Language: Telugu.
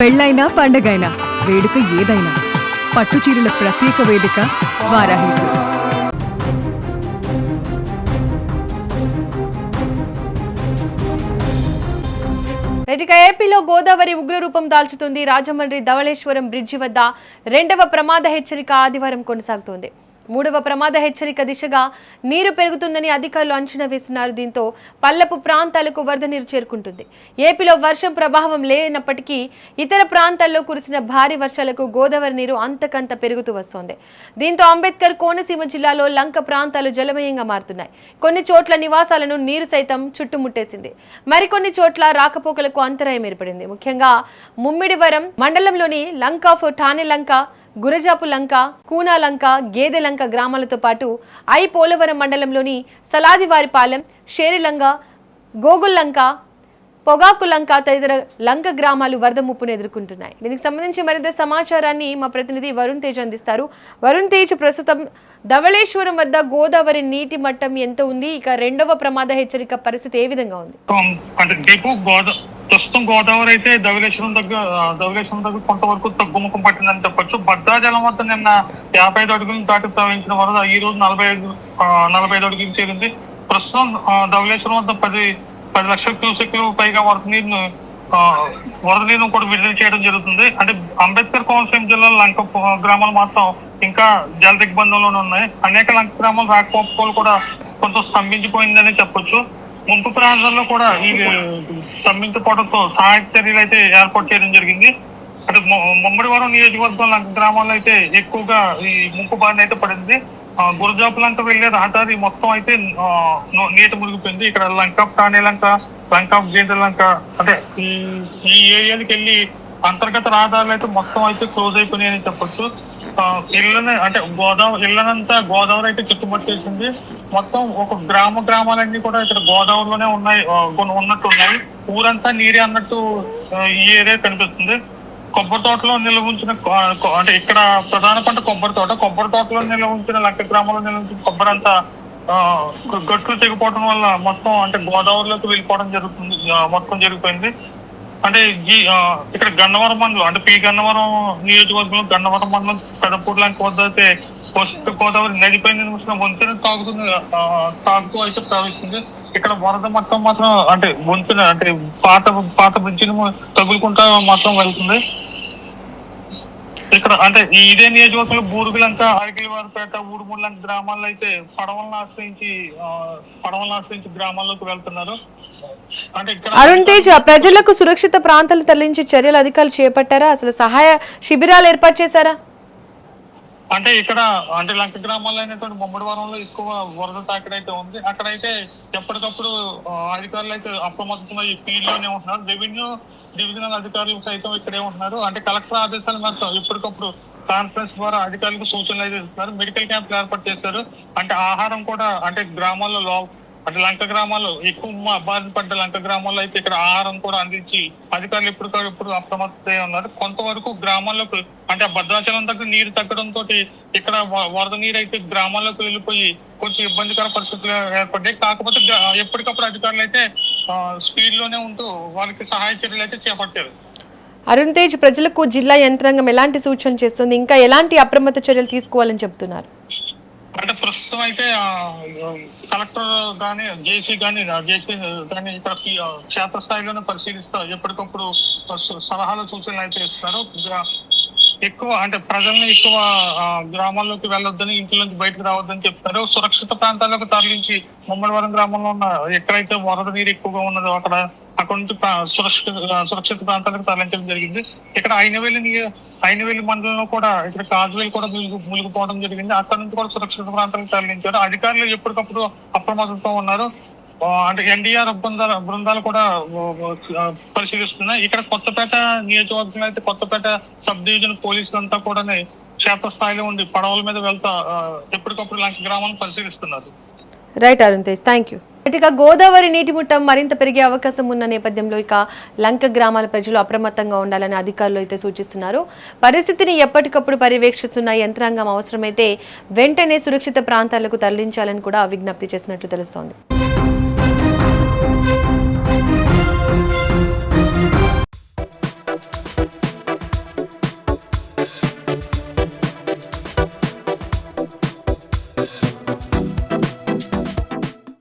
పెళ్ళైనా పండగైనా వేడుక ఏదైనా పట్టుచీరల ప్రత్యేక వేదిక వారాహి సిల్క్స్. ఇక ఏపీలో గోదావరి ఉగ్రరూపం దాల్చుతుంది. రాజమండ్రి ధవళేశ్వరం బ్రిడ్జి వద్ద రెండవ ప్రమాద హెచ్చరిక ఆదివారం కొనసాగుతోంది. మూడవ ప్రమాద హెచ్చరిక దిశగా నీరు పెరుగుతుందని అధికారులు అంచనా వేస్తున్నారు. దీంతో పల్లపు ప్రాంతాలకు వరద నీరు చేరుకుంటుంది. ఏపీలో వర్షం ప్రభావం లేనప్పటికీ ఇతర ప్రాంతాల్లో కురిసిన భారీ వర్షాలకు గోదావరి నీరు అంతకంత పెరుగుతూ వస్తోంది. దీంతో అంబేద్కర్ కోనసీమ జిల్లాలో లంక ప్రాంతాలు జలమయంగా మారుతున్నాయి. కొన్ని చోట్ల నివాసాలను నీరు సైతం చుట్టుముట్టేసింది. మరికొన్ని చోట్ల రాకపోకలకు అంతరాయం ఏర్పడింది. ముఖ్యంగా ముమ్మిడివరం మండలంలోని లంక ఆఫ్ ఠానే లంక, గురజాపు లంక, కూనా లంక, గేదె లంక గ్రామాలతో పాటు పోలవరం మండలంలోని సలాదివారిపాలెం, షేరిలంక, గోగుల్లంక, పొగాకు లంక తదితర లంక గ్రామాలు వరద ముప్పును ఎదుర్కొంటున్నాయి. దీనికి సంబంధించి మరింత సమాచారాన్ని మా ప్రతినిధి వరుణ్ తేజ్ అందిస్తారు. వరుణ్ తేజ్, ప్రస్తుతం ధవళేశ్వరం వద్ద గోదావరి నీటి మట్టం ఎంత ఉంది? ఇక రెండవ ప్రమాద హెచ్చరిక పరిస్థితి ఏ విధంగా ఉంది? ప్రస్తుతం గోదావరి అయితే ధవళేశ్వరం దగ్గర కొంతవరకు తగ్గుముఖం పట్టిందని చెప్పొచ్చు. భద్రాచలం వద్ద నిన్న 55 అడుగులు దాటి ప్రవహించిన వరద ఈ రోజు 45 అడుగులు చేరింది. ప్రస్తుతం ధవళేశ్వరం వద్ద 10 లక్షల క్యూసెక్లు పైగా వరద నీరును కూడా విడుదల చేయడం జరుగుతుంది. అంటే అంబేద్కర్ కోనసీమ జిల్లా లంక గ్రామాలు మాత్రం ఇంకా జల దిగ్బంధంలోనే ఉన్నాయి. అనేక లంక గ్రామాలు రాకపోకలు కూడా కొంత స్తంభించిపోయిందని చెప్పొచ్చు. ముంపు ప్రాంతాల్లో కూడా ఈ స్తంభించిపోవడంతో సహాయక చర్యలు అయితే ఏర్పాటు చేయడం జరిగింది. అంటే ముమ్మడివరం నియోజకవర్గం లంక గ్రామాల్లో అయితే ఎక్కువగా ఈ ముంపు బారిన అయితే పడింది. గురజాపు లంక వెళ్లే రహదారి మొత్తం అయితే నీట మునిగిపోయింది. ఇక్కడ లంక ఆఫ్ ఠానే లంక, లంక ఆఫ్ గేదె లంక, అంటే ఈ ఏరియాలకు వెళ్ళి అంతర్గత రహదారులు అయితే మొత్తం అయితే క్లోజ్ అయిపోయినాయని చెప్పొచ్చు. ఇళ్ళనంతా గోదావరి అయితే చుట్టుముట్టేసింది. మొత్తం ఒక గ్రామాలన్నీ కూడా ఇక్కడ గోదావరిలోనే ఉన్నట్టున్నాయి. ఊరంతా నీరే అన్నట్టు ఈ ఏరియా కనిపిస్తుంది. కొబ్బరి తోటలో నిల్వ ఉంచిన, అంటే ఇక్కడ ప్రధాన పంట కొబ్బరి తోటలో నిల్వ ఉంచిన లంక గ్రామంలో నిల్వ ఉంచిన కొబ్బరి అంతా గట్లు తెగిపోవడం వల్ల మొత్తం అంటే గోదావరిలోకి వెళ్ళిపోవడం మొత్తం జరిగిపోయింది. అంటే ఇక్కడ గన్నవరం మండలం, అంటే గన్నవరం నియోజకవర్గంలో గన్నవరం మండలం పెదపూడి లంక వద్ద అయితే గోదావరి నదిపై నిర్మిస్తున్న వంతెన తాగుతూ అయితే ప్రవహిస్తుంది. ఇక్కడ వరద మొత్తం మాత్రం అంటే వంతెన అంటే పాత బ్రిడ్జిని తగులుకుంటా మాత్రం వెళ్తుంది. ఇక్కడ అంటే ఇదే నియోజకవర్గంలో బూరుగులంక, అరగిలివారిపేట, ఊడుమూడులంక గ్రామాల్లో అయితే పడవలను ఆశ్రయించి గ్రామాల్లోకి వెళ్తున్నారు. అంటే అరుణ్ తేజ్, ప్రజలకు సురక్షిత ప్రాంతాలు తరలించే చర్యలు అధికారులు చేపట్టారా? అసలు సహాయ శిబిరాలు ఏర్పాటు చేశారా? అంటే ఇక్కడ అంటే లంక గ్రామాల్లో అయినటువంటి ముమ్మడివరంలో ఎక్కువ వరద తాకిడి అయితే ఉంది. అక్కడైతే ఎప్పటికప్పుడు అధికారులు అయితే అప్రమత్తంగా ఈ ఫీల్డ్ లోనే ఉంటున్నారు. రెవెన్యూ డివిజనల్ అధికారులు సైతం ఇక్కడే ఉంటున్నారు. అంటే కలెక్టర్ ఆదేశాల మేరకు ఎప్పటికప్పుడు కాన్ఫరెన్స్ ద్వారా అధికారులకు సూచనలు అయితే ఇస్తున్నారు. మెడికల్ క్యాంపులు ఏర్పాటు చేశారు. అంటే ఆహారం కూడా అంటే గ్రామాల్లో అంటే లంక గ్రామాల్లో ఎక్కువ బారిన పడ్డ లంక గ్రామాల్లో అయితే ఇక్కడ ఆహారం కూడా అందించి అధికారులు ఎప్పుడు అప్రమత్తమై ఉన్నారు. కొంతవరకు గ్రామాల్లోకి అంటే భద్రాచలం దగ్గర నీరు తగ్గడంతో ఇక్కడ వరద నీరు అయితే గ్రామాల్లోకి వెళ్ళిపోయి కొంచెం ఇబ్బందికర పరిస్థితులు ఏర్పడ్డాయి. కాకపోతే ఎప్పటికప్పుడు అధికారులు అయితే స్పీడ్ లోనే ఉంటూ వాళ్ళకి సహాయ చర్యలు అయితే చేపట్టారు. అరుణ్ తేజ్, ప్రజలకు జిల్లా యంత్రాంగం ఎలాంటి సూచన చేస్తుంది? ఇంకా ఎలాంటి అప్రమత్త చర్యలు తీసుకోవాలని చెప్తున్నారు? అంటే ప్రస్తుతం అయితే కలెక్టర్ కానీ జేసీ కానీ ఇక్కడ క్షేత్రస్థాయిలోనే పరిశీలిస్తూ ఎప్పటికప్పుడు సలహాలు సూచనలు అయితే ఇస్తారు. ఎక్కువ అంటే ప్రజల్ని ఎక్కువ గ్రామాల్లోకి వెళ్ళొద్దని, ఇంట్లో నుంచి బయటకు రావద్దని చెప్తారు. సురక్షిత ప్రాంతాలకు తరలించి ముమ్మడివరం గ్రామంలో ఉన్న ఎక్కడైతే వరద నీరు ఎక్కువగా ఉన్నదో అక్కడ నుంచి సురక్షిత ప్రాంతాలకు తరలించడం జరిగింది. ఇక్కడ అయినవేలి మండలంలో కూడా ఇక్కడ కాజువేలు కూడా మునిగిపోవడం జరిగింది. అక్కడ నుంచి కూడా సురక్షిత ప్రాంతాలకు తరలించారు. అధికారులు ఎప్పటికప్పుడు అప్రమత్తంతో ఉన్నారు. అంటే ఎన్డీఆర్ బృందాలు కూడా పరిశీలిస్తున్నాయి. ఇక్కడ కొత్తపేట నియోజకవర్గంలో అయితే కొత్తపేట సబ్ డివిజన్ పోలీసులంతా కూడా క్షేత్రస్థాయిలో ఉండి పడవల మీద వెళ్తా ఎప్పటికప్పుడు లంక గ్రామాలను పరిశీలిస్తున్నారు. Right Arun Tej, thank you. ఇక గోదావరి నీటి ముట్టం మరింత పెరిగే అవకాశం ఉన్న నేపథ్యంలో ఇక లంక గ్రామాల ప్రజలు అప్రమత్తంగా ఉండాలని అధికారులు అయితే సూచిస్తున్నారు. పరిస్థితిని ఎప్పటికప్పుడు పర్యవేక్షిస్తున్న యంత్రాంగం అవసరమైతే వెంటనే సురక్షిత ప్రాంతాలకు తరలించాలని కూడా విజ్ఞప్తి చేసినట్లు తెలుస్తోంది. ధన్యవాదాలు.